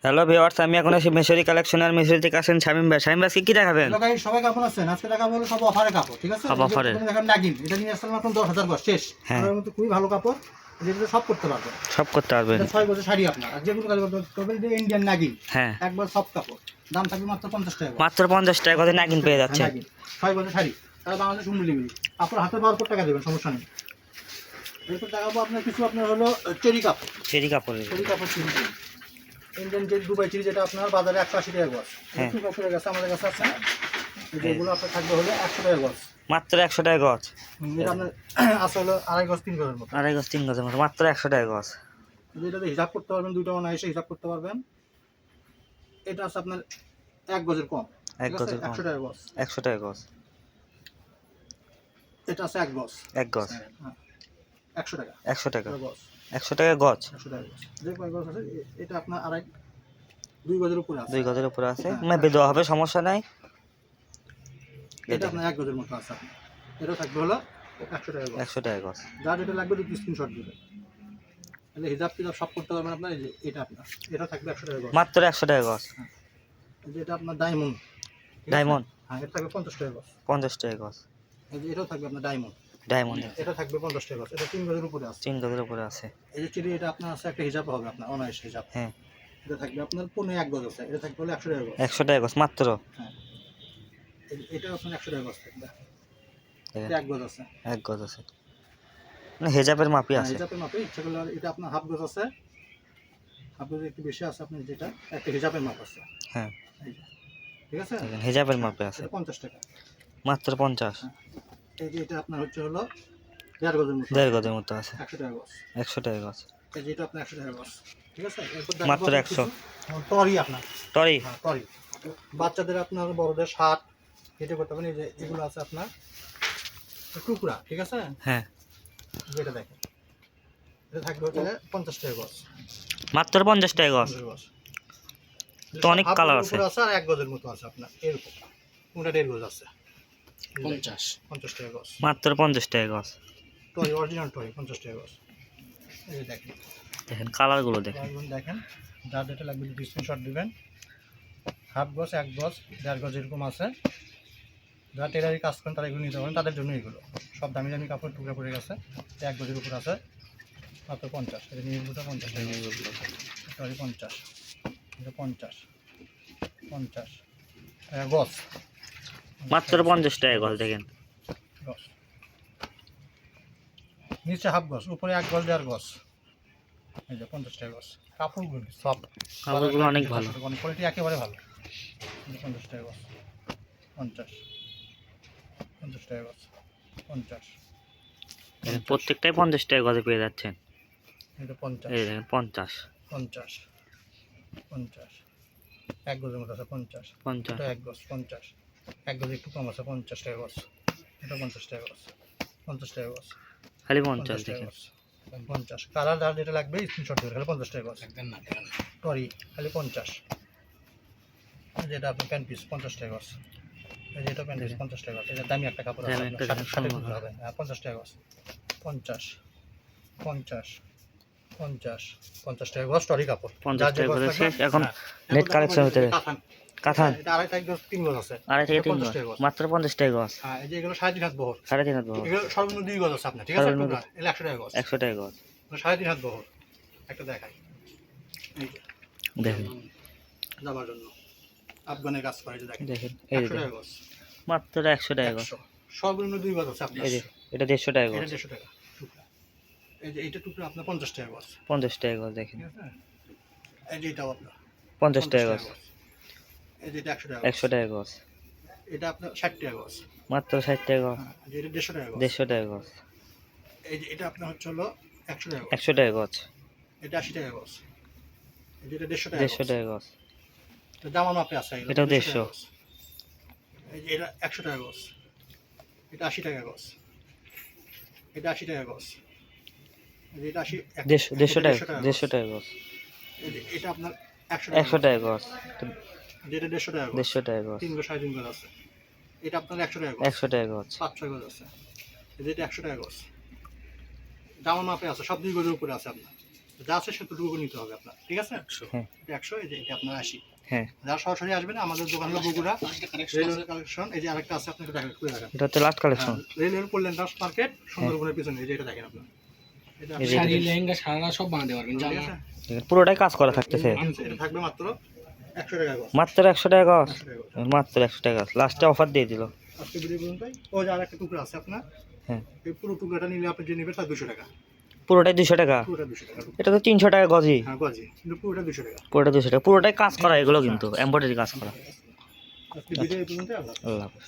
Hello viewers, আমি এখন আছি মেশরি কালেকশনের মেশরি থেকে আসেন শামিম ভাই। শামিম ভাই কি দেখাবেন? হ্যালো গাইস, সবাই কাপড় আছেন। আজকে দেখাবো হলো সব অফারে কাপড়, ঠিক আছে? সব অফারে। তুমি দেখান নাগিন, এটা নিয়ে আসলে মাত্র 10,000 গজ শেষ। হ্যাঁ। আর মধ্যে খুবই ভালো কাপড়, যেটা সব করতে পারবেন। সব করতে পারবেন। এটা 6 বছর শাড়ি আপনার। আর যেগুলো কাজ করবে যে ইন্ডিয়ান নাগিন, হ্যাঁ, একবার সব কাপড়। দাম থাকবে মাত্র 50 টাকা। মাত্র 50 টাকা করে নাগিন পেয়ে যাচ্ছে। নাগিন 6 বছর শাড়ি। তাহলে বাংলাদেশ হোম ডেলিভারি। আপনার হাতে 12 টাকা দেবেন, সমস্যা নেই। এরপর দেখাবো আপনার কিছু আপনার হলো চেরি কাপড়। চেরি কাপড়ের। চেরি কাপড় চেরি। ইন্ডিয়ান যে দুবাই চেরি, যেটা আপনার বাজারে 180 টাকা গজ। হ্যাঁ। কিছু কাপড়ের কাছে আমাদের কাছে আছে। যেগুলো আপনার থাকবে হলো 100 টাকা গজ। মাত্র 100 টাকা গজ। এটা আপনার আছে হলো 2.5 গজ 3 গজের মতো। 2.5 গজ 3 গজের মতো মাত্র 100 টাকা গজ। যেটাতে হিসাব করতে পারবেন, দুটো অনায়াসে হিসাব করতে পারবেন। এটা আছে আপনার 1 গজের কম, 1 গজের কম 100 টাকা গজ। 100 টাকা গজ। এটা আছে 1 গজ, 1 গজ হ্যাঁ 100 টাকা 100 টাকা গজ। 100 টাকা গজ। 100 টাকা গজ। যে কয় গজ আছে এটা আপনার 2 গজের উপরে আছে। 2 গজের উপরে আছে, মেপে দেওয়া হবে, সমস্যা নাই। এটা আপনার 1 গজের মতো আছে। এটা থাকবে হলো 100 টাকা গজ। 100 টাকা গজ। যা যেটা লাগবে দুটো স্ক্রিনশট দিবেন। তাহলে হিসাব কিতাব সব করতে পারবেন আপনার। এই যে এটা আপনার, এটা থাকবে 100 টাকা গজ। মাত্র 100 টাকা গজ। এই যে এটা আপনার ডায়মন্ড, ডায়মন্ড। হ্যাঁ এটা থাকবে 50 টাকা গজ। 50 টাকা গজ। এই যে এটাও থাকবে আপনার ডায়মন্ড, ডায়মন্ড এটা থাকবে 50 টাকা গজ। এটা 3 গজের উপরে আছে। 3 গজের উপরে আছে। এই যে চিড়ি, এটা আপনার আছে একটা হিসাব হবে আপনার অনায়াস হিসাব। হ্যাঁ, এটা থাকবে আপনার 1 গজ আছে। এটা থাকবে হলো 100 টাকা গজ। 100 টাকা গজ মাত্র। হ্যাঁ, এটা আপনার 100 টাকা গজ থাকবে। দেখেন, এটা 1 গজ আছে। 1 গজ আছে, মানে হেজাবের মাপই হ্যাঁ, আছে। হিসাবের মাপে ইচ্ছা করলে এটা আপনার হাফ গজ আছে। হাফ গজ একটু বেশি আছে আপনার, যেটা একটা হিসাবের মাপ আছে। হ্যাঁ, এই যে, ঠিক আছে? দেখেন হেজাবের মাপে আছে এটা 50 টাকা। মাত্র 50। এই যে এটা আপনার হচ্ছে হলো 1.5 গজের মতো। 1.5 গজের মতো আছে। 100 টাকা গজ। 100 টাকা গজ এই যে এটা আপনার 100 টাকা গজ, ঠিক আছে? এরপর মাত্র দেখাবো 100। টরি আপনার, টরি। হ্যাঁ টরি। বাচ্চাদের আপনার, বড়দের শার্ট এটা করতে পারেন। এই যে এগুলো আছে আপনার টুকরা, ঠিক আছে? হ্যাঁ, যেটা দেখেন, এটা থাকবে হচ্ছে 50 টাকা গজ। মাত্র 50 টাকা গজ। 50 গজ। তো অনেক হাফ কালার গজের আছে। উপরে আছে আর 1 গজের মতো আছে আপনার, এরকম কোনটা 1.5 গজ আছে। 50 টাকা গজ। মাত্র 50 টাকা গজ। টরি, অরিজিনাল টরি, 50 টাকা গজ। এই যে দেখেন, দেখেন কালারগুলো দেখেন। দেখেন যার যেটা লাগবে স্ক্রিনশট দিবেন। হাফ গজ, 1 গজ, 1.5 গজ এরকম আছে। যারা টেলারি কাজ করেন তারা এগুলো নিতে পারেন, তাদের জন্য এগুলো সব দামি দামি কাপড় টুকরা পড়ে গেছে। 1 গজের উপর আছে, মাত্র 50। এটা নির্ভুটা 50 টাকা, সরি 50, এটা 50 50 গজ। মাত্র 50 টাকা গজ। দেখেন গজ নিচে হাফ গজ, উপরে 1 গজ 1.5 গজ। এই যে 50 টাকা গজ। কাপড়গুলো সব, কাপড়গুলো অনেক ভালো, কোয়ালিটি একেবারে ভালো। 50 টাকা গজ। 50 50 টাকা গজ। 50 দেখেন প্রত্যেকটাই 50 টাকা গজে পেয়ে যাচ্ছেন। এটা 50 এই দেখেন 50 50 50 1 গজের মতো আছে। 50 50 এটা 1 গজ। 50 1 গজ একটু কম আছে। 50 টাকা গজ। এটা 50 টাকা গজ। 50 টাকা গজ। খালি 50 50 টাকা দেখেন। গজ। 50 কালার যার যেটা লাগবে স্ক্রিনশট দেবেন। খালি 50 টাকা গজ। টরি খালি 50। যেটা আপনার প্যান্ট পিস 50 টাকা গজ। এই যে এটা প্যান্ট পিস 50 টাকা গজ। এটা দামি একটা কাপড় আছে, দামি একটা আপনার দেখেন, 60 সুন্দর। হবে। হ্যাঁ 50 টাকা গজ। 50 50 50 50 টাকা গজ টরি কাপড়। 50 যার যে টাকা গজ গজে লাগবে। শেষ। এখন হ্যাঁ, নেট কালেকশন হতে কাতান। কাঁথান এটা 2.5 গজ 3 গজ আছে। 2.5 থেকে 3 50 গজ টাকা গজ। মাত্র 50 টাকা গজ। হ্যাঁ, এই যে এগুলো 3.5 হাত বহর। 3.5 হাত বহর। এগুলো সর্বনিম্ন 2 গজ আছে আপনার, ঠিক আছে? সর্বনিম্ন টুকরা এগুলো 100 টাকা গজ। 100 টাকা গজ। 3.5 হাত বহর। একটা দেখাই, এই যে দেখেন যাবার জন্য আফগানের কাজ করে, এই যে দেখেন দেখেন এই 100 যে টাকা গজ। মাত্র 100 টাকা গজ। 100 সর্বনিম্ন 2 গজ আছে আপনার। এই যে এটা 150 টাকা এটা গজ। 150 টাকা টুকরা। এই যে এইটা টুকরা আপনার 50 টাকা গজ, 50 টাকা গজ দেখেন। ঠিক আছে? এই যে এটাও আপনার 50 টাকা গজ। এই যে এটা 100 টাকা 100 টাকা গজ। এটা আপনার 60 টাকা গজ। মাত্র 60 টাকা গজ। হ্যাঁ, এই যে এটা 150 টাকা গজ। 150 টাকা গজ। এই যে এটা আপনার হচ্ছে হলো 100 টাকা গজ। 100 টাকা গজ। এটা 80 টাকা গজ। এই যে এটা 150 টাকা 150 গজ। টাকা গজ। এটা জামা মাপে আছে এগুলো। এটাও 150 টাকা 150 গজ। এই যে এটা 100 টাকা গজ। এটা 80 টাকা গজ। এটা 80 টাকা গজ। এই যে এটা 80 150 টাকা 150 টাকা গজ। এই যে এটা আপনার 100 100 টাকা গজ। যেটা 150 টাকা গজ। 150 টাকা গজ। 3 গজ 3.5 গজ আছে। এটা আপনার 100 টাকা গজ। 100 টাকা গজ। 5-6 গজ আছে। এই যে এটা 100 টাকা গজ। জামা মাপে আছে, সব 2 গজের উপরে আছে আপনার। যা আছে সেটুকু নিতে হবে আপনার, ঠিক আছে? হ্যাঁ 100, এই যে এটা আপনার 80। হ্যাঁ যারা সরাসরি আসবেন আমাদের দোকান হলো বগুড়া রেলওয়ে কালেকশন। এই যে আরেকটা আছে, আপনাকে দেখেন, খুলে দেখেন, এটা হচ্ছে লাস্ট কালেকশন। রেলওয়ে কল্যাণ দাস মার্কেট সুন্দরবনের পিছনে। এই যে এটা দেখেন আপনার, এটা এই যে শাড়ি লেহেঙ্গা সারা সব বানাতে পারবেন ঠিক জামা। আছে? পুরোটাই কাজ করা থাকতেছে। এটা থাকবে মাত্র 100 টাকা গজ। মাত্র 100 টাকা গজ, 100 টাকা গজ। মাত্র 100 টাকা লাস্টে অফার দিয়ে দিল। আজকে ভিডিও পর্যন্ত। ও যে আরেকটা টুকরা আছে আপনার, হ্যাঁ এই পুরো টুকরাটা নিলে আপনি যে নেবেন তার 200 টাকা। পুরোটাই 200 টাকা। পুরোটা 200 টাকা। এটা তো 300 টাকা গজই। হ্যাঁ গজি, কিন্তু পুরোটা 200 টাকা। পুরোটা 200 টাকা, পুরোটাই কাজ করা এগুলো কিন্তু এমব্রয়ডারি কাজ করা। আজকে ভিডিও এই পর্যন্ত। আল্লাহ হাফেজ। আল্লাহ হাফেজ।